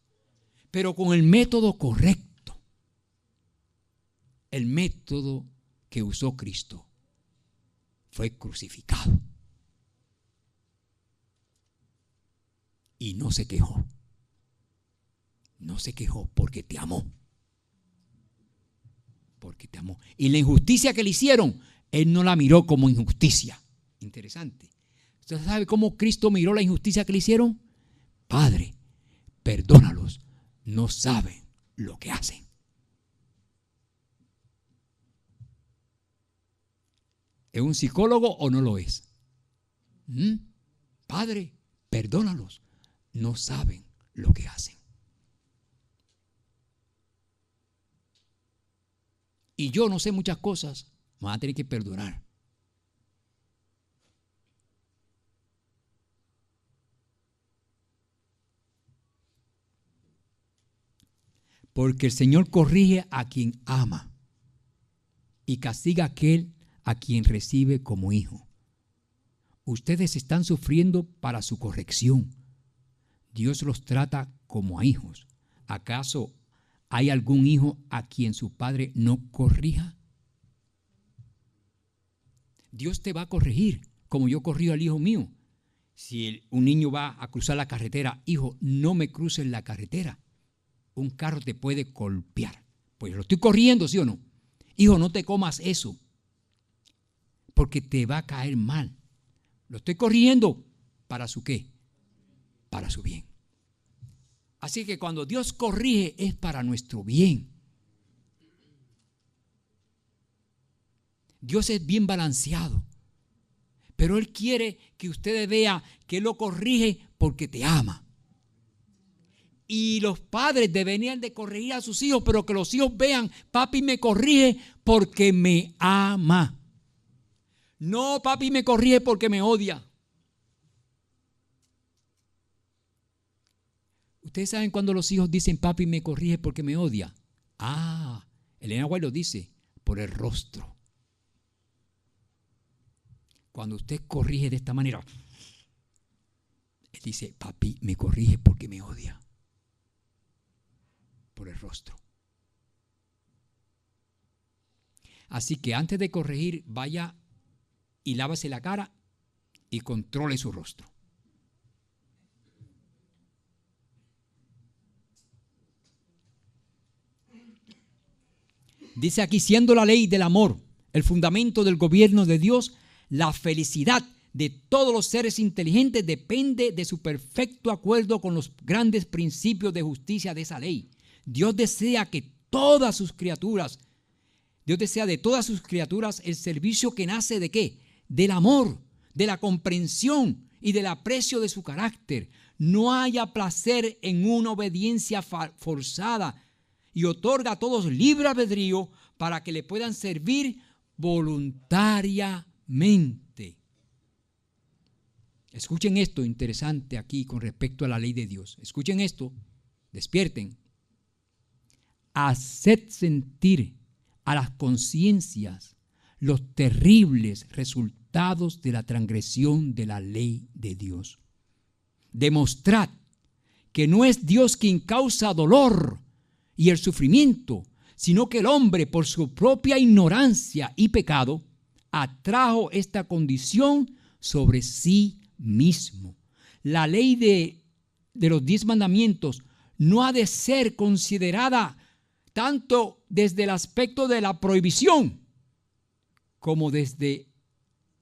pero con el método correcto, el método que usó Cristo. Fue crucificado y no se quejó. No se quejó porque te amó. Porque te amó. Y la injusticia que le hicieron, Él no la miró como injusticia. Interesante. ¿Usted sabe cómo Cristo miró la injusticia que le hicieron? Padre, perdónalos, no saben lo que hacen. ¿Es un psicólogo o no lo es? Padre, perdónalos, no saben lo que hacen. Y yo no sé muchas cosas, me van a tener que perdonar. Porque el Señor corrige a quien ama y castiga a aquel a quien recibe como hijo. Ustedes están sufriendo para su corrección. Dios los trata como a hijos. ¿Acaso hay algún hijo a quien su padre no corrija? Dios te va a corregir, como yo corrijo al hijo mío. Si un niño va a cruzar la carretera, hijo, no me cruces la carretera. Un carro te puede golpear. Pues lo estoy corriendo, ¿sí o no? Hijo, no te comas eso, porque te va a caer mal. Lo estoy corrigiendo para su ¿qué? Para su bien. Así que cuando Dios corrige es para nuestro bien. Dios es bien balanceado, pero Él quiere que ustedes vean que Él lo corrige porque te ama. Y los padres deberían de corregir a sus hijos, pero que los hijos vean, papi me corrige porque me ama. No, papi me corrige porque me odia. Ustedes saben cuando los hijos dicen, papi me corrige porque me odia. Elena White lo dice, por el rostro. Cuando usted corrige de esta manera, él dice, papi me corrige porque me odia. Por el rostro. Así que antes de corregir, vaya y lávese la cara y controle su rostro. Dice aquí, siendo la ley del amor el fundamento del gobierno de Dios, la felicidad de todos los seres inteligentes depende de su perfecto acuerdo con los grandes principios de justicia de esa ley. Dios desea de todas sus criaturas el servicio que nace ¿de qué? Del amor, de la comprensión y del aprecio de su carácter. No haya placer en una obediencia forzada y otorga a todos libre albedrío para que le puedan servir voluntariamente. Escuchen esto interesante aquí con respecto a la ley de Dios. Escuchen esto, despierten. Haced sentir a las conciencias los terribles resultados de la transgresión de la ley de Dios. Demostrad que no es Dios quien causa dolor y el sufrimiento, sino que el hombre, por su propia ignorancia y pecado, atrajo esta condición sobre sí mismo. La ley de los 10 mandamientos no ha de ser considerada tanto desde el aspecto de la prohibición como desde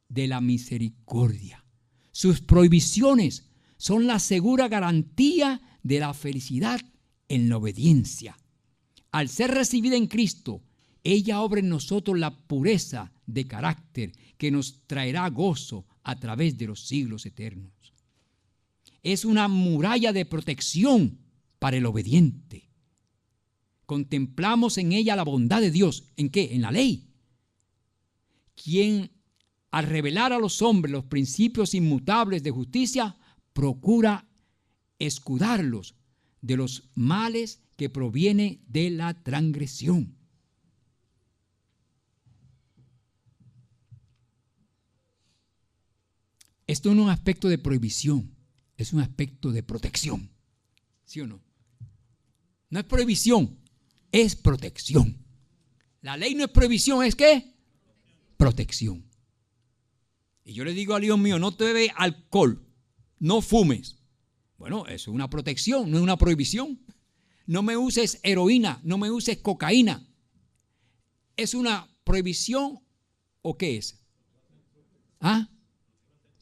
de la misericordia. Sus prohibiciones son la segura garantía de la felicidad en la obediencia. Al ser recibida en Cristo, ella obra en nosotros la pureza de carácter que nos traerá gozo a través de los siglos eternos. Es una muralla de protección para el obediente. Contemplamos en ella la bondad de Dios. ¿En qué? En la ley. Quien, al revelar a los hombres los principios inmutables de justicia, procura escudarlos de los males que provienen de la transgresión. Esto no es un aspecto de prohibición, es un aspecto de protección. ¿Sí o no? No es prohibición, es protección. La ley no es prohibición, ¿es qué? Protección. Y yo le digo al hijo mío, no te bebes alcohol, no fumes. Bueno, eso es una protección, no es una prohibición. No me uses heroína, no me uses cocaína. ¿Es una prohibición o qué es? ¿Ah?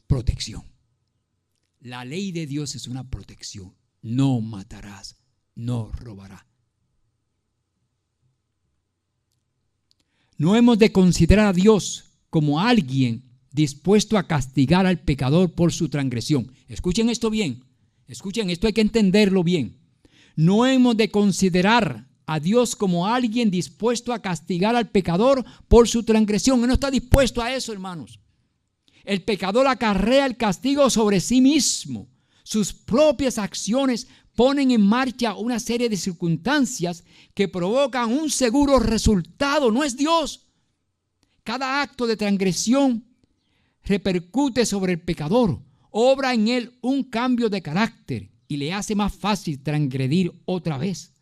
Protección. La ley de Dios es una protección. No matarás, no robarás. No hemos de considerar a Dios como alguien dispuesto a castigar al pecador por su transgresión. Escuchen esto bien. Escuchen, esto hay que entenderlo bien. No hemos de considerar a Dios como alguien dispuesto a castigar al pecador por su transgresión. Él no está dispuesto a eso, hermanos. El pecador acarrea el castigo sobre sí mismo. Sus propias acciones ponen en marcha una serie de circunstancias que provocan un seguro resultado. No es Dios. Cada acto de transgresión repercute sobre el pecador, obra en él un cambio de carácter y le hace más fácil transgredir otra vez.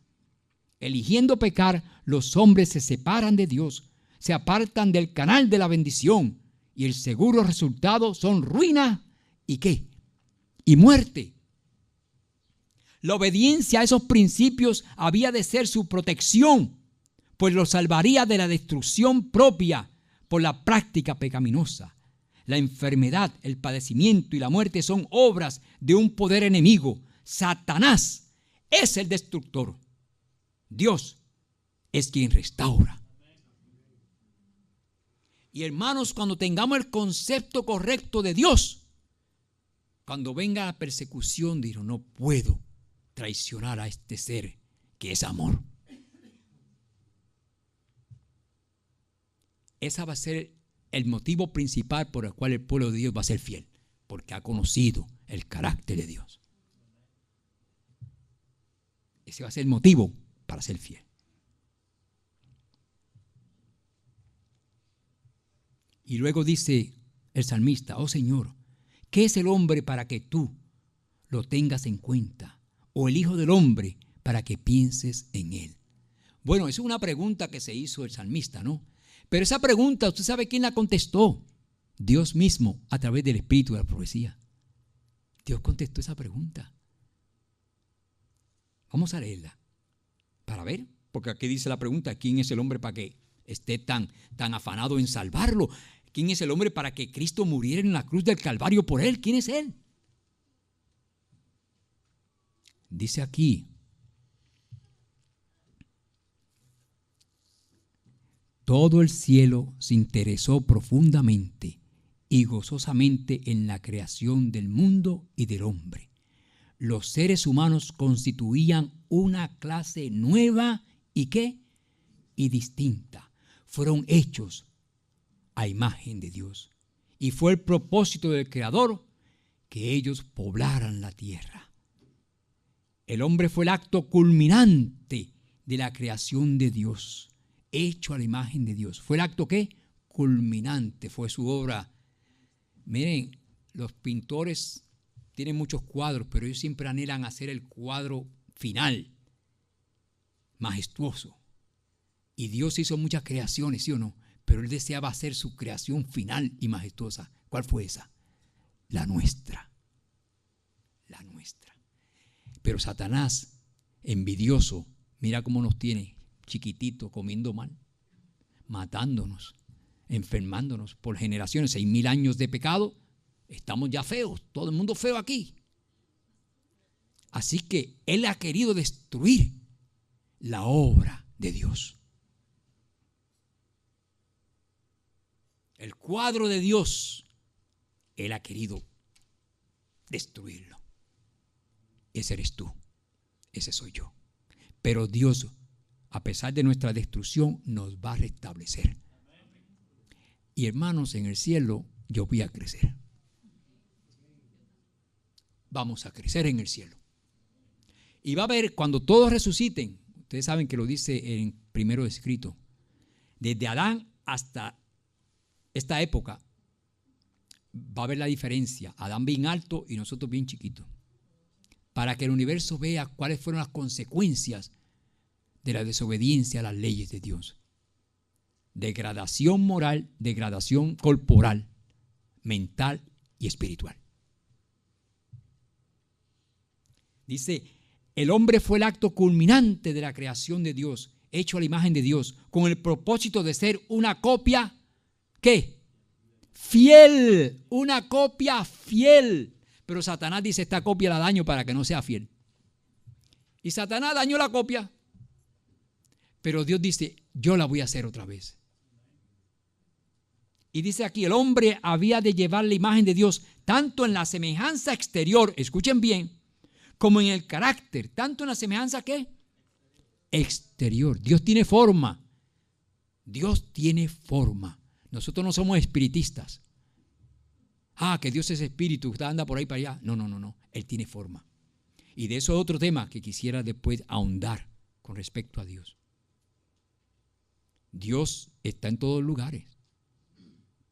Eligiendo pecar, los hombres se separan de Dios, se apartan del canal de la bendición y el seguro resultado son ruina y ¿qué? Y muerte. La obediencia a esos principios había de ser su protección, pues lo salvaría de la destrucción propia por la práctica pecaminosa. La enfermedad, el padecimiento y la muerte son obras de un poder enemigo. Satanás es el destructor. Dios es quien restaura. Y hermanos, cuando tengamos el concepto correcto de Dios, cuando venga la persecución, dirán, no puedo traicionar a este ser que es amor. Esa va a ser el motivo principal por el cual el pueblo de Dios va a ser fiel, porque ha conocido el carácter de Dios. Ese va a ser el motivo para ser fiel. Y luego dice el salmista, oh Señor, ¿qué es el hombre para que tú lo tengas en cuenta? ¿O el hijo del hombre para que pienses en él? Bueno, esa es una pregunta que se hizo el salmista, ¿no? Pero esa pregunta, ¿usted sabe quién la contestó? Dios mismo, a través del espíritu de la profecía. Dios contestó esa pregunta. Vamos a leerla para ver, porque aquí dice la pregunta, ¿quién es el hombre para que esté tan afanado en salvarlo? ¿Quién es el hombre para que Cristo muriera en la cruz del Calvario por él? ¿Quién es él? Dice aquí, todo el cielo se interesó profundamente y gozosamente en la creación del mundo y del hombre. Los seres humanos constituían una clase nueva y ¿qué? Y distinta. Fueron hechos a imagen de Dios. Y fue el propósito del Creador que ellos poblaran la tierra. El hombre fue el acto culminante de la creación de Dios, hecho a la imagen de Dios. ¿Fue el acto qué? Culminante, fue su obra. Miren, los pintores tienen muchos cuadros, pero ellos siempre anhelan hacer el cuadro final, majestuoso. Y Dios hizo muchas creaciones, ¿sí o no? Pero Él deseaba hacer su creación final y majestuosa. ¿Cuál fue esa? La nuestra. La nuestra. Pero Satanás, envidioso, mira cómo nos tiene, chiquitito, comiendo mal, matándonos, enfermándonos por generaciones, 6,000 años de pecado, estamos ya feos, todo el mundo feo aquí. Así que Él ha querido destruir la obra de Dios. El cuadro de Dios, Él ha querido destruirlo. Ese eres tú, ese soy yo. Pero Dios, a pesar de nuestra destrucción, nos va a restablecer. Y hermanos, en el cielo yo voy a crecer. Vamos a crecer en el cielo. Y va a haber, cuando todos resuciten, ustedes saben que lo dice en primero escrito, desde Adán hasta esta época, va a haber la diferencia. Adán bien alto y nosotros bien chiquitos. Para que el universo vea cuáles fueron las consecuencias de la desobediencia a las leyes de Dios. Degradación moral, degradación corporal, mental y espiritual. Dice, el hombre fue el acto culminante de la creación de Dios, hecho a la imagen de Dios, con el propósito de ser una copia, ¿qué? Fiel, una copia fiel. Pero Satanás dice, esta copia la daño para que no sea fiel. Y Satanás dañó la copia. Pero Dios dice, yo la voy a hacer otra vez. Y dice aquí, el hombre había de llevar la imagen de Dios tanto en la semejanza exterior, escuchen bien, como en el carácter, tanto en la semejanza ¿qué? Exterior. Dios tiene forma. Dios tiene forma. Nosotros no somos espiritistas. Que Dios es espíritu, usted anda por ahí para allá. No. Él tiene forma. Y de eso es otro tema que quisiera después ahondar con respecto a Dios. Dios está en todos los lugares,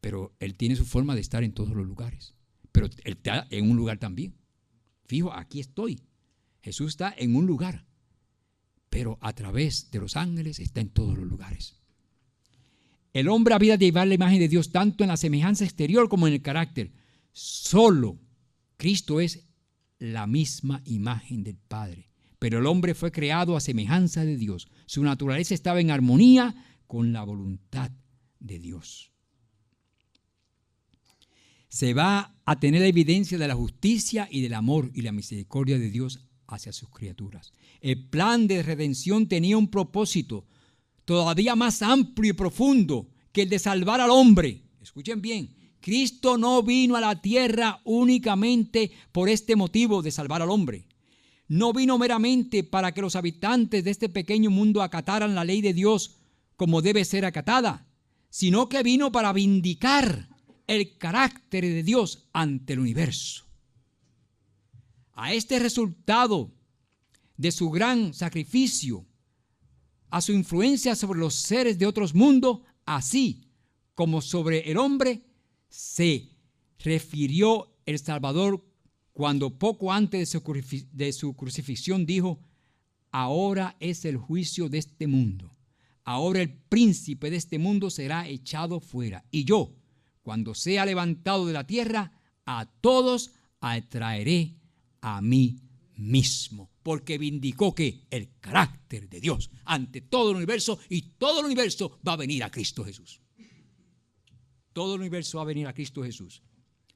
pero Él tiene su forma de estar en todos los lugares. Pero Él está en un lugar también. Fijo, aquí estoy. Jesús está en un lugar, pero a través de los ángeles está en todos los lugares. El hombre había de llevar la imagen de Dios tanto en la semejanza exterior como en el carácter. Solo Cristo es la misma imagen del Padre. Pero el hombre fue creado a semejanza de Dios. Su naturaleza estaba en armonía con la voluntad de Dios. Se va a tener la evidencia de la justicia y del amor y la misericordia de Dios hacia sus criaturas. El plan de redención tenía un propósito todavía más amplio y profundo que el de salvar al hombre. Escuchen bien, Cristo no vino a la tierra únicamente por este motivo de salvar al hombre. No vino meramente para que los habitantes de este pequeño mundo acataran la ley de Dios como debe ser acatada, sino que vino para vindicar el carácter de Dios ante el universo. A este resultado de su gran sacrificio, a su influencia sobre los seres de otros mundos, así como sobre el hombre, se refirió el Salvador cuando poco antes de su crucifixión dijo: ahora es el juicio de este mundo, ahora el príncipe de este mundo será echado fuera, y yo, cuando sea levantado de la tierra, a todos atraeré a mí mismo, porque vindicó que el carácter de Dios ante todo el universo, y todo el universo va a venir a Cristo Jesús. Todo el universo va a venir a Cristo Jesús.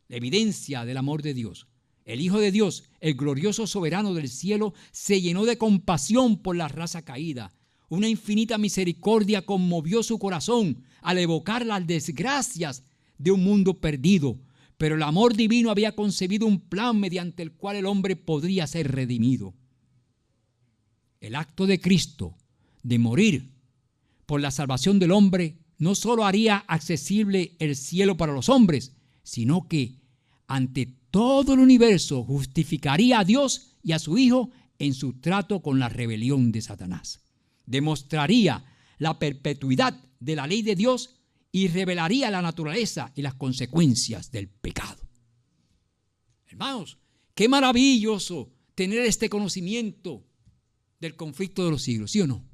La evidencia del amor de Dios. El Hijo de Dios, el glorioso soberano del cielo, se llenó de compasión por la raza caída. Una infinita misericordia conmovió su corazón al evocar las desgracias de un mundo perdido. Pero el amor divino había concebido un plan mediante el cual el hombre podría ser redimido. El acto de Cristo de morir por la salvación del hombre no solo haría accesible el cielo para los hombres, sino que ante todo el universo justificaría a Dios y a su Hijo en su trato con la rebelión de Satanás. Demostraría la perpetuidad de la ley de Dios y revelaría la naturaleza y las consecuencias del pecado. Hermanos, qué maravilloso tener este conocimiento del conflicto de los siglos, ¿sí o no?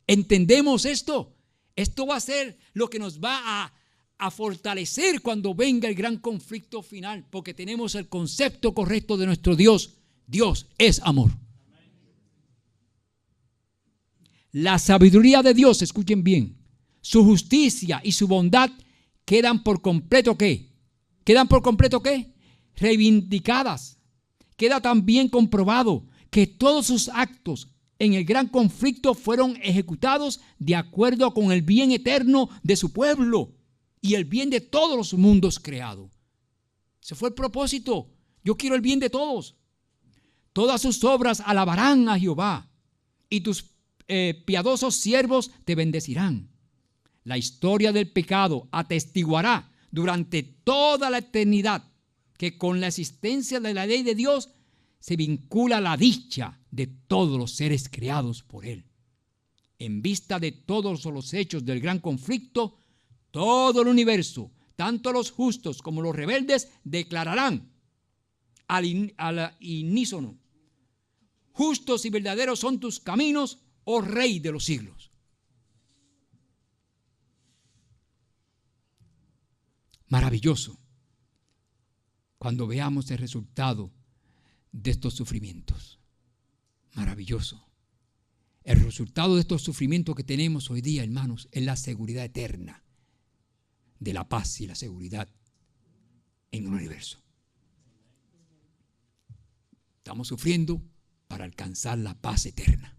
¿Entendemos esto? Esto va a ser lo que nos va a fortalecer cuando venga el gran conflicto final, porque tenemos el concepto correcto de nuestro Dios. Dios es amor. La sabiduría de Dios, escuchen bien, su justicia y su bondad quedan por completo ¿qué? ¿Quedan por completo qué? Reivindicadas. Queda también comprobado que todos sus actos en el gran conflicto fueron ejecutados de acuerdo con el bien eterno de su pueblo y el bien de todos los mundos creados. Ese fue el propósito. Yo quiero el bien de todos. Todas sus obras alabarán a Jehová, y tus piadosos siervos te bendecirán. La historia del pecado atestiguará durante toda la eternidad que con la existencia de la ley de Dios se vincula la dicha de todos los seres creados por Él. En vista de todos los hechos del gran conflicto, todo el universo, tanto los justos como los rebeldes, declararán al unísono: justos y verdaderos son tus caminos, oh Rey de los siglos. Maravilloso cuando veamos el resultado de estos sufrimientos. Maravilloso. El resultado de estos sufrimientos que tenemos hoy día, hermanos, es la seguridad eterna de la paz y la seguridad en el universo. Estamos sufriendo para alcanzar la paz eterna.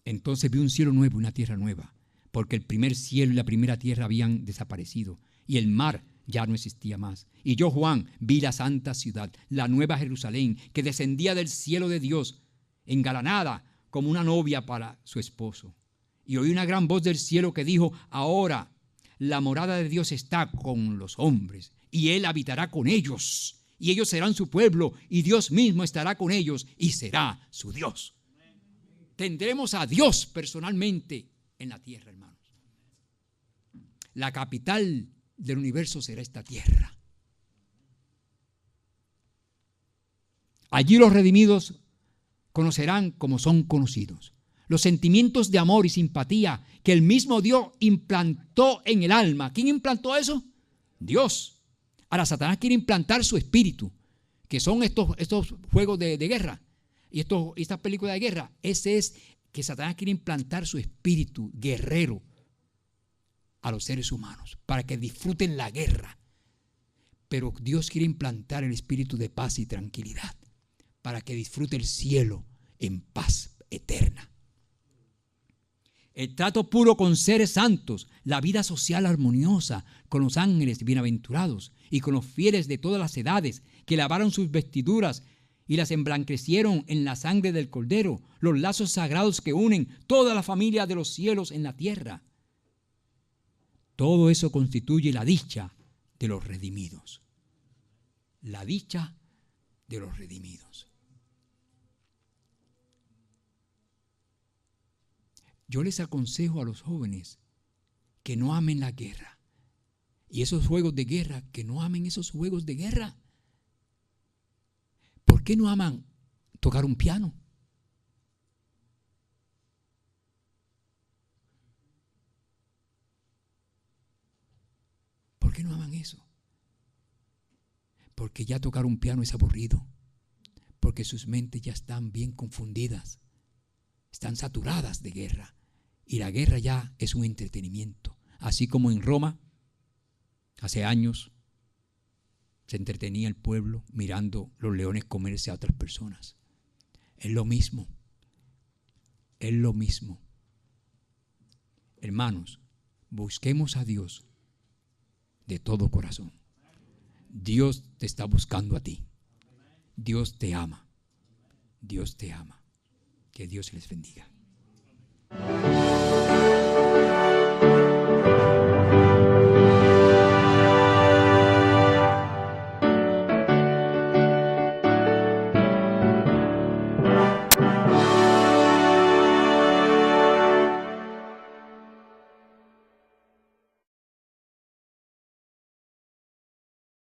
Entonces vi un cielo nuevo y una tierra nueva, porque el primer cielo y la primera tierra habían desaparecido y el mar ya no existía más. Y yo, Juan, vi la santa ciudad, la nueva Jerusalén, que descendía del cielo de Dios, engalanada como una novia para su esposo. Y oí una gran voz del cielo que dijo: ahora la morada de Dios está con los hombres, y Él habitará con ellos, y ellos serán su pueblo, y Dios mismo estará con ellos, y será su Dios. Tendremos a Dios personalmente en la tierra, hermanos. La capital del universo será esta tierra. Allí los redimidos conocerán como son conocidos los sentimientos de amor y simpatía que el mismo Dios implantó en el alma. ¿Quién implantó eso? Dios. Ahora Satanás quiere implantar su espíritu, que son estos juegos de guerra y estas películas de guerra. Ese es que Satanás quiere implantar su espíritu guerrero a los seres humanos para que disfruten la guerra. Pero Dios quiere implantar el espíritu de paz y tranquilidad para que disfrute el cielo en paz eterna. El trato puro con seres santos, la vida social armoniosa con los ángeles bienaventurados y con los fieles de todas las edades que lavaron sus vestiduras y las emblanquecieron en la sangre del Cordero, los lazos sagrados que unen toda la familia de los cielos en la tierra. Todo eso constituye la dicha de los redimidos. La dicha de los redimidos. Yo les aconsejo a los jóvenes que no amen la guerra. Y esos juegos de guerra, que no amen esos juegos de guerra. ¿Por qué no aman tocar un piano? ¿Por qué no aman eso? Porque ya tocar un piano es aburrido. Porque sus mentes ya están bien confundidas. Están saturadas de guerra. Y la guerra ya es un entretenimiento. Así como en Roma, hace años, se entretenía el pueblo mirando los leones comerse a otras personas. Es lo mismo. Es lo mismo. Hermanos, busquemos a Dios de todo corazón. Dios te está buscando a ti. Dios te ama. Dios te ama. Que Dios les bendiga.